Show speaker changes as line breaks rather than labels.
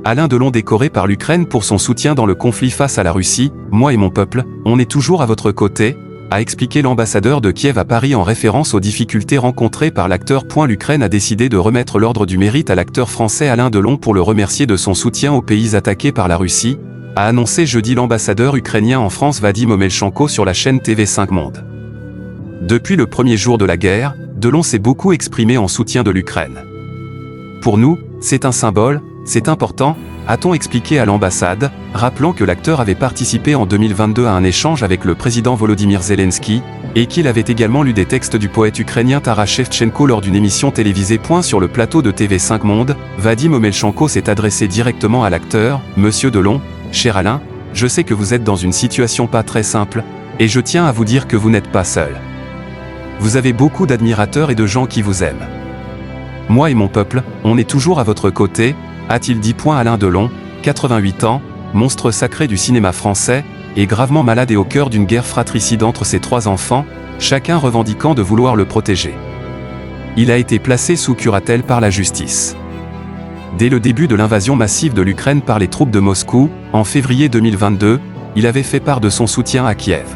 Alain Delon décoré par l'Ukraine pour son soutien dans le conflit face à la Russie. Moi et mon peuple, on est toujours à votre côté, a expliqué l'ambassadeur de Kiev à Paris en référence aux difficultés rencontrées par l'acteur. L'Ukraine a décidé de remettre l'ordre du mérite à l'acteur français Alain Delon pour le remercier de son soutien aux pays attaqués par la Russie, a annoncé jeudi l'ambassadeur ukrainien en France Vadim Omelchenko sur la chaîne TV5 Monde. Depuis le premier jour de la guerre, Delon s'est beaucoup exprimé en soutien de l'Ukraine. Pour nous, c'est un symbole, c'est important, a-t-on expliqué à l'ambassade, rappelant que l'acteur avait participé en 2022 à un échange avec le président Volodymyr Zelensky, et qu'il avait également lu des textes du poète ukrainien Taras Shevchenko lors d'une émission télévisée. Sur le plateau de TV5 Monde, Vadim Omelchenko s'est adressé directement à l'acteur. Monsieur Delon, cher Alain, je sais que vous êtes dans une situation pas très simple, et je tiens à vous dire que vous n'êtes pas seul. Vous avez beaucoup d'admirateurs et de gens qui vous aiment. Moi et mon peuple, on est toujours à votre côté, a-t-il dit. Alain Delon, 88 ans, monstre sacré du cinéma français, est gravement malade et au cœur d'une guerre fratricide entre ses 3 enfants, chacun revendiquant de vouloir le protéger. Il a été placé sous curatelle par la justice. Dès le début de l'invasion massive de l'Ukraine par les troupes de Moscou, en février 2022, il avait fait part de son soutien à Kiev.